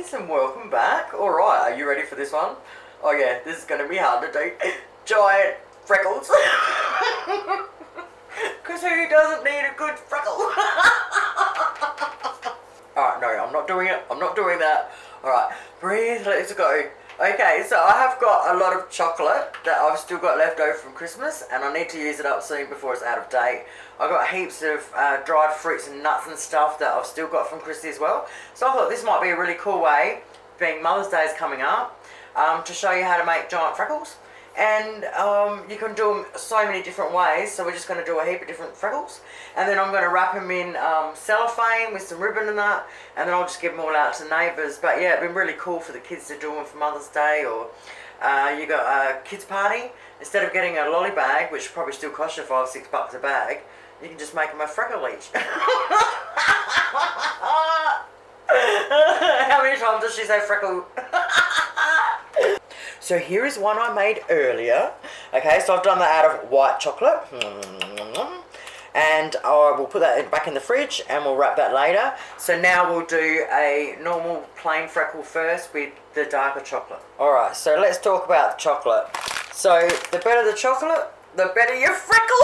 Toppings, and welcome back. Alright, are you ready for this one? Oh yeah, this is going to be hard to do. Giant freckles. Because who doesn't need a good freckle? Alright, no, I'm not doing it. I'm not doing that. Alright, breathe, let's go. Okay, so I have got a lot of chocolate that I've still got left over from Christmas, and I need to use it up soon before it's out of date. I've got heaps of dried fruits and nuts and stuff that I've still got from Chrissy as well. So I thought this might be a really cool way, being Mother's Day is coming up, to show you how to make giant freckles. And you can do them so many different ways, so we're just going to do a heap of different freckles. And then I'm going to wrap them in cellophane with some ribbon and that, and then I'll just give them all out to neighbours. But yeah, it's been really cool for the kids to do them for Mother's Day, or you got a kids party. Instead of getting a lolly bag, which probably still costs you $5-6 a bag, you can just make them a freckle each. How many times does she say freckle? So here is one I made earlier. Okay, so I've done that out of white chocolate. And I will put that back in the fridge and we'll wrap that later. So now we'll do a normal plain freckle first with the darker chocolate. Alright, so let's talk about the chocolate. So the better the chocolate, the better your freckle.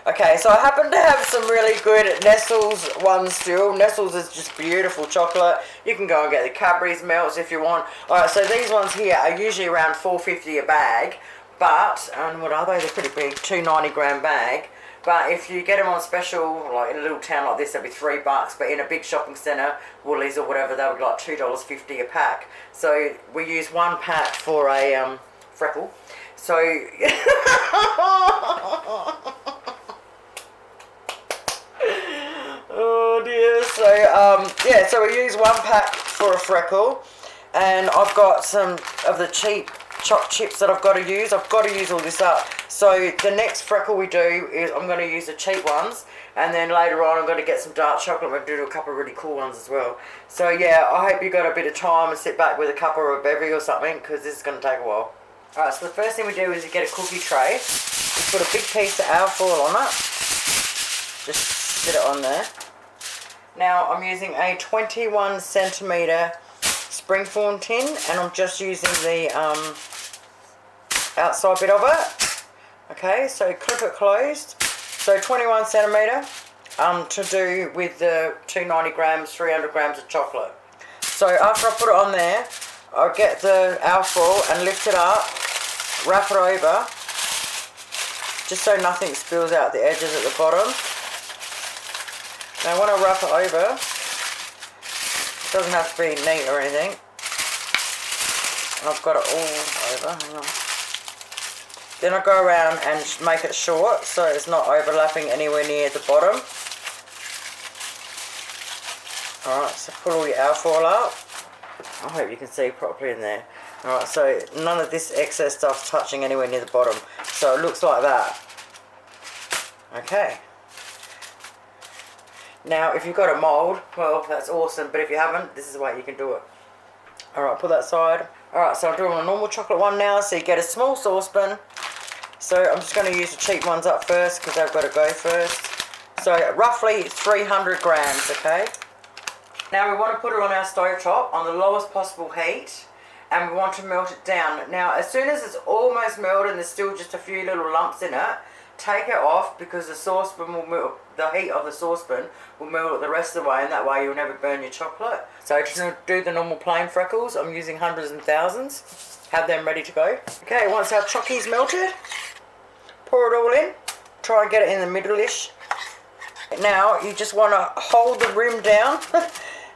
Okay, so I happen to have some really good Nestles ones still. Nestles is just beautiful chocolate. You can go and get the Cadburys Melts if you want. Alright, so these ones here are usually around $4.50 a bag. But, and what are they? They're pretty big, 290 gram bag. But if you get them on special, like in a little town like this, they'll be $3. But in a big shopping centre, Woolies or whatever, they would be like $2.50 a pack. So we use one pack for a freckle. So... Oh dear. So yeah, so we use one pack for a freckle, and I've got some of the cheap chopped chips that I've got to use. I've got to use all this up. So the next freckle we do is I'm going to use the cheap ones, and then later on I'm going to get some dark chocolate. I'm going to do a couple of really cool ones as well. So yeah, I hope you got a bit of time and sit back with a cup or a beverage or something, because this is going to take a while. Alright, so the first thing we do is you get a cookie tray. You put a big piece of alfoil on it. Just sit it on there. Now I'm using a 21 centimetre springform tin, and I'm just using the outside bit of it. Okay, so clip it closed. So 21 centimetre to do with the 290 grams, 300 grams of chocolate. So after I put it on there, I'll get the alfoil and lift it up, wrap it over, just so nothing spills out the edges at the bottom. Now when I wrap it over, it doesn't have to be neat or anything. I've got it all over, hang on. Then I go around and make it short so it's not overlapping anywhere near the bottom. Alright, so put all your alfoil up. I hope you can see properly in there. Alright, so none of this excess stuff touching anywhere near the bottom. So it looks like that. Okay. Now, if you've got a mould, well, that's awesome, but if you haven't, this is the way you can do it. Alright, put that aside. Alright, so I'm doing a normal chocolate one now, so you get a small saucepan. So I'm just going to use the cheap ones up first, because they've got to go first. So roughly 300 grams, okay? Now we want to put it on our stove top on the lowest possible heat, and we want to melt it down. Now, as soon as it's almost melted and there's still just a few little lumps in it, take it off, because the saucepan will melt, the heat of the saucepan will melt it the rest of the way, and that way you'll never burn your chocolate. So to do the normal plain freckles, I'm using hundreds and thousands. Have them ready to go. Okay, once our chocky's melted, pour it all in. Try and get it in the middle-ish. Now you just want to hold the rim down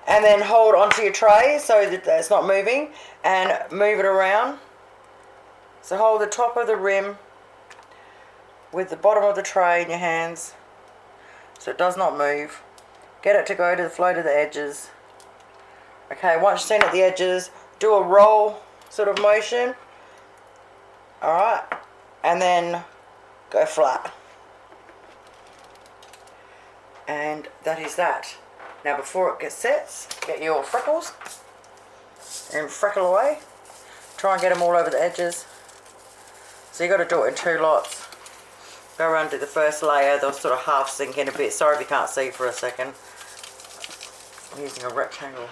and then hold onto your tray so that it's not moving, and move it around. So hold the top of the rim with the bottom of the tray in your hands so it does not move. Get it to go to the flow to the edges. Okay, once you've seen it at the edges, do a roll sort of motion. Alright, and then go flat. And that is that. Now before it gets set, get your freckles and freckle away. Try and get them all over the edges. So you got to do it in 2 lots. Go around to the first layer, they'll sort of half sink in a bit. Sorry if you can't see for a second. I'm using a rectangle.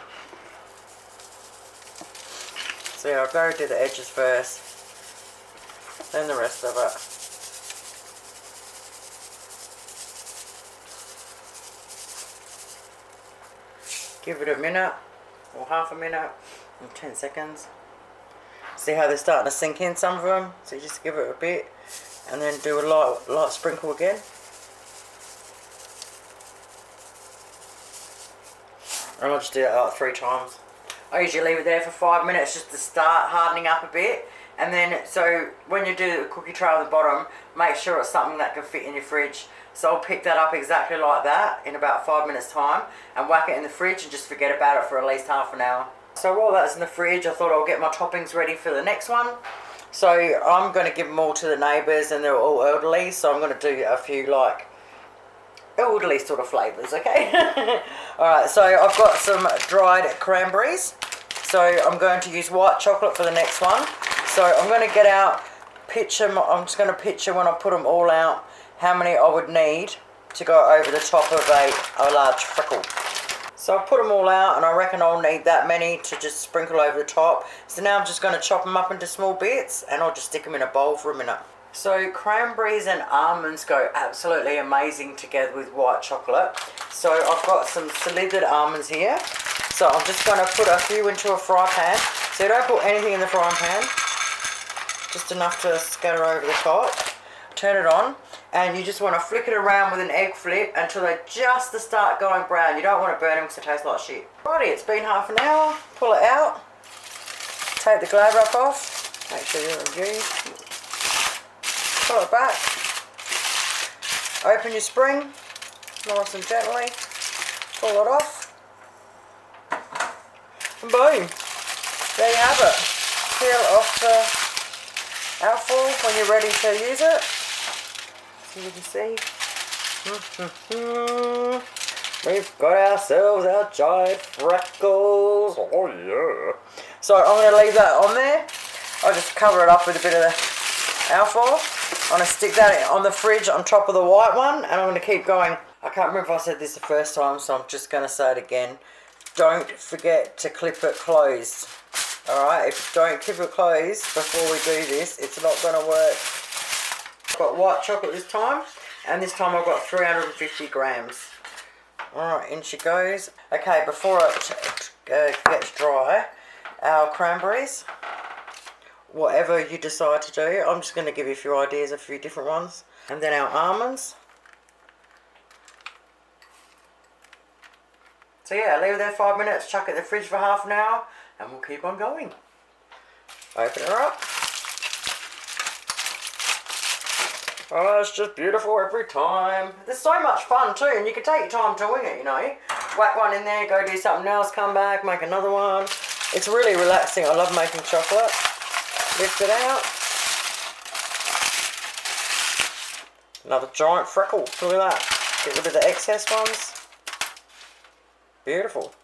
So yeah, I'll go do the edges first, then the rest of it. Give it a minute, or half a minute, and 10 seconds. See how they're starting to sink in, some of them? So you just give it a bit, and then do a light sprinkle again. And I'll just do that like 3 times. I usually leave it there for 5 minutes just to start hardening up a bit. And then, so when you do the cookie tray on the bottom, make sure it's something that can fit in your fridge. So I'll pick that up exactly like that in about 5 minutes time and whack it in the fridge and just forget about it for at least half an hour. So while that's in the fridge, I thought I'll get my toppings ready for the next one. So I'm going to give them all to the neighbours, and they're all elderly, so I'm going to do a few like elderly sort of flavours, okay? Alright, so I've got some dried cranberries. So I'm going to use white chocolate for the next one. So I'm going to get out, I'm just going to picture when I put them all out, how many I would need to go over the top of a large freckle. So I'll put them all out, and I reckon I'll need that many to just sprinkle over the top. So now I'm just going to chop them up into small bits, and I'll just stick them in a bowl for a minute. So cranberries and almonds go absolutely amazing together with white chocolate. So I've got some slithered almonds here. So I'm just going to put a few into a fry pan. So you don't put anything in the frying pan, just enough to scatter over the top. Turn it on, and you just want to flick it around with an egg flip until they just start going brown. You don't want to burn them because they taste like shit. Righty, it's been half an hour. Pull it out. Take the glad wrap off. Make sure you're used. Pull it back. Open your spring, nice and gently. Pull it off. And boom. There you have it. Peel off the alfoil when you're ready to use it. So you can see. We've got ourselves our giant Freckles. Oh yeah. So I'm going to leave that on there. I'll just cover it up with a bit of the alfoil. I'm going to stick that on the fridge on top of the white one, and I'm going to keep going. I can't remember if I said this the first time, so I'm just going to say it again. Don't forget to clip it closed. Alright, if you don't clip it closed before we do this, it's not going to work. I've got white chocolate this time, and this time I've got 350 grams. Alright, in she goes. Okay, before it gets dry, our cranberries, whatever you decide to do, I'm just going to give you a few ideas, a few different ones. And then our almonds. So yeah, leave it there 5 minutes, chuck it in the fridge for half an hour, and we'll keep on going. Open her up. Oh, it's just beautiful every time. There's so much fun too, and you can take your time doing it, you know. Whack one in there, go do something else, come back, make another one. It's really relaxing. I love making chocolate. Lift it out. Another giant freckle. Look at that. Get rid of the excess ones. Beautiful.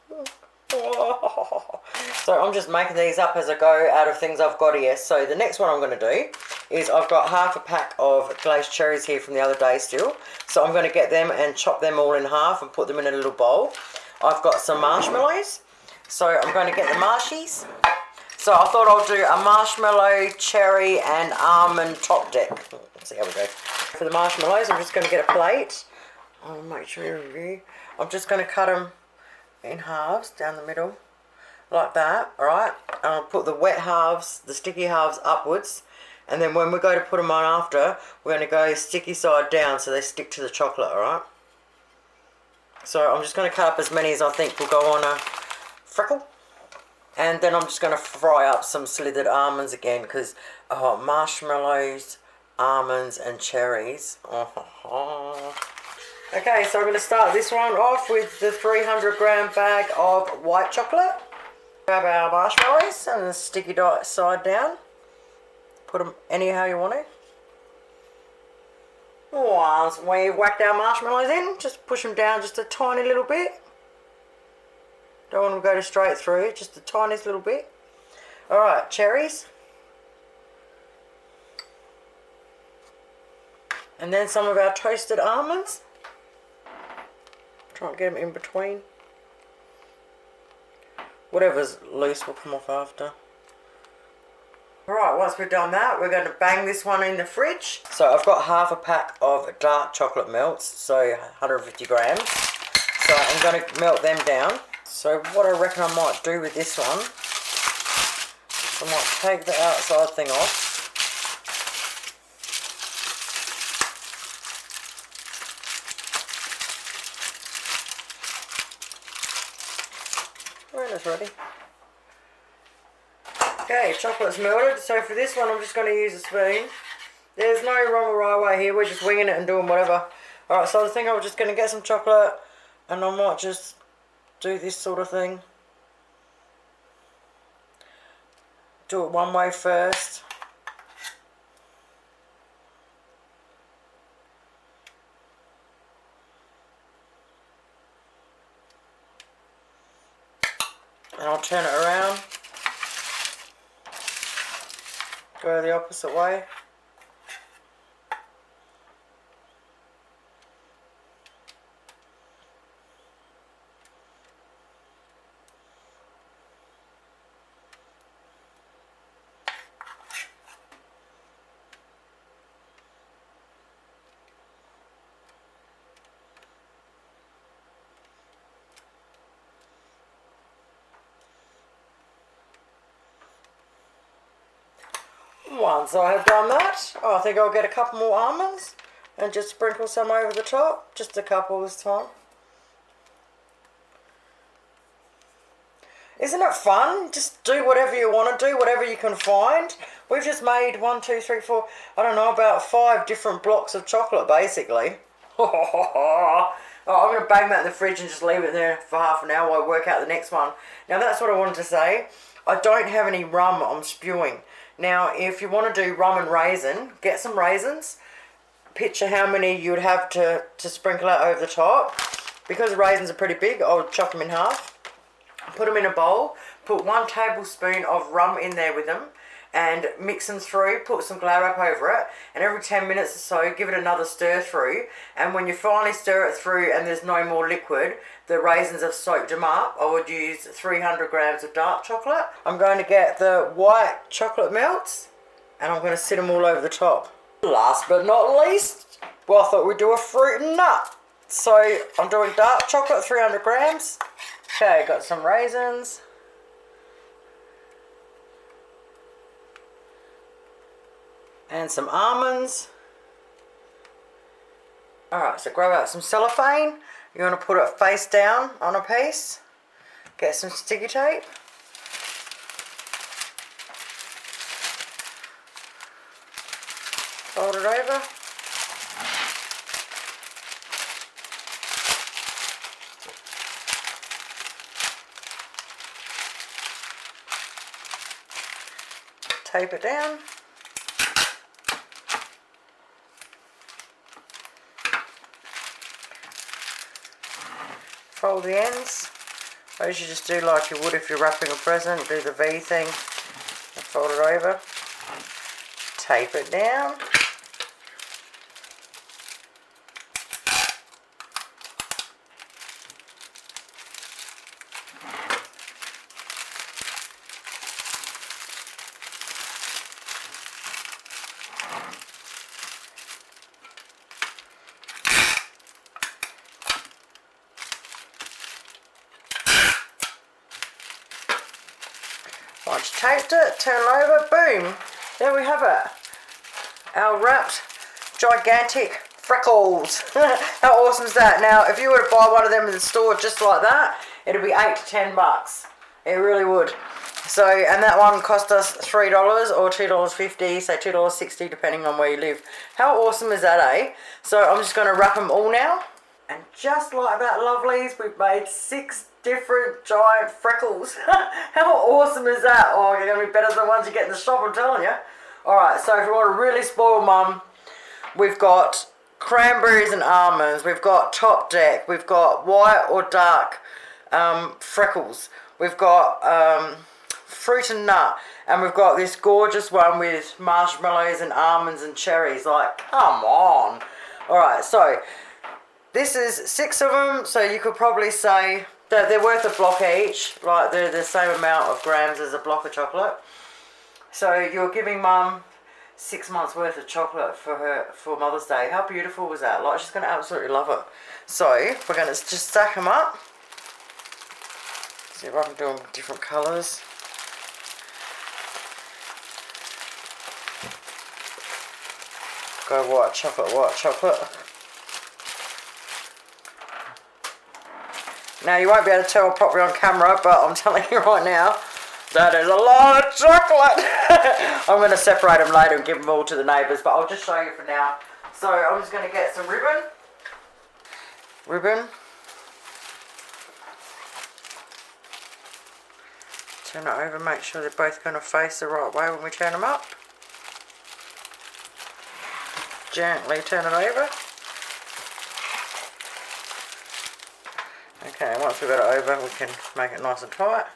So I'm just making these up as I go out of things I've got here. So the next one I'm going to do is I've got half a pack of glazed cherries here from the other day still. So I'm going to get them and chop them all in half and put them in a little bowl. I've got some marshmallows. So I'm going to get the marshies. So I thought I'll do a marshmallow, cherry and almond top deck. Let's see how we go. For the marshmallows, I'm just going to get a plate. I'll make sure you review. I'm just going to cut them in halves down the middle like that. Alright, and I'll put the wet halves, the sticky halves upwards, and then when we go to put them on after, we're going to go sticky side down so they stick to the chocolate. Alright, so I'm just going to cut up as many as I think will go on a freckle, and then I'm just going to fry up some slithered almonds again because marshmallows, almonds and cherries. Okay, so I'm going to start this one off with the 300 gram bag of white chocolate. Grab our marshmallows and the sticky side down. Put them anyhow you want to. Once we've whacked our marshmallows in, just push them down just a tiny little bit. Don't want them to go straight through, just the tiniest little bit. Alright, cherries. And then some of our toasted almonds. Try and get them in between. Whatever's loose will come off after. Alright, once we've done that, we're going to bang this one in the fridge. So I've got half a pack of dark chocolate melts, so 150 grams. So I'm going to melt them down. So what I reckon I might do with this one, I might take the outside thing off. When it's ready. Okay, chocolate's melted. So for this one, I'm just going to use a spoon. There's no wrong or right way here. We're just winging it and doing whatever. Alright, so I think I'm just going to get some chocolate and I might just do this sort of thing. Do it one way first. And I'll turn it around. Go the opposite way. Once I have done that, I think I'll get a couple more almonds and just sprinkle some over the top. Just a couple this time. Isn't it fun? Just do whatever you want to do, whatever you can find. We've just made 1, 2, 3, 4, I don't know, about 5 different blocks of chocolate basically. Oh, I'm going to bang that in the fridge and just leave it there for half an hour while I work out the next one. Now that's what I wanted to say. I don't have any rum I'm spewing. Now if you want to do rum and raisin, get some raisins. Picture how many you would have to sprinkle out over the top. Because the raisins are pretty big, I'll chop them in half. Put them in a bowl. Put 1 tablespoon of rum in there with them. And mix them through, put some glad wrap over it, and every 10 minutes or so give it another stir through, and when you finally stir it through and there's no more liquid, the raisins have soaked them up. I would use 300 grams of dark chocolate. I'm going to get the white chocolate melts and I'm going to sit them all over the top. Last but not least, well, I thought we'd do a fruit and nut. So I'm doing dark chocolate, 300 grams. Okay, got some raisins. And some almonds. Alright, so grab out some cellophane. You want to put it face down on a piece. Get some sticky tape. Fold it over. Tape it down. Fold the ends. I usually just do like you would if you're wrapping a present. Do the V thing and fold it over. Tape it down. Once you taped it, turn it over, boom, there we have it. Our wrapped, gigantic Freckles. How awesome is that? Now, if you were to buy one of them in the store just like that, it'd be $8 to $10. It really would. So, and that one cost us $3 or $2.50, say $2.60 depending on where you live. How awesome is that, eh? So I'm just going to wrap them all now. And just like that, lovelies, we've made 6 different giant Freckles. How awesome is that? Oh, they're going to be better than the ones you get in the shop, I'm telling you. Alright, so if you want to really spoil mum, we've got cranberries and almonds, we've got top deck, we've got white or dark Freckles, we've got fruit and nut. And we've got this gorgeous one with marshmallows and almonds and cherries. Like, come on. Alright, so this is 6 of them. So you could probably say that they're worth a block each. Like, they're the same amount of grams as a block of chocolate. So you're giving Mum 6 months worth of chocolate for Mother's Day. How beautiful was that? Like, she's going to absolutely love it. So we're going to just stack them up. See if I can do them with different colours. Go white chocolate, white chocolate. Now you won't be able to tell properly on camera, but I'm telling you right now, that is a lot of chocolate. I'm going to separate them later and give them all to the neighbours, but I'll just show you for now. So I'm just going to get some ribbon. Turn it over, make sure they're both going to face the right way when we turn them up. Gently turn it over. Okay, once we've got it over, we can make it nice and tight.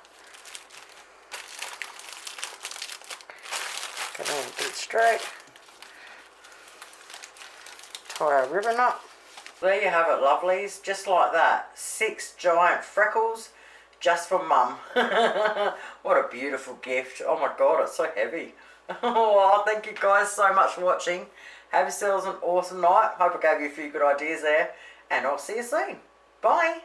Get it all a bit straight. Tie our ribbon up. There you have it, lovelies. Just like that. 6 giant freckles just for Mum. What a beautiful gift. Oh my god, it's so heavy. Oh, thank you guys so much for watching. Have yourselves an awesome night. Hope I gave you a few good ideas there. And I'll see you soon. Bye.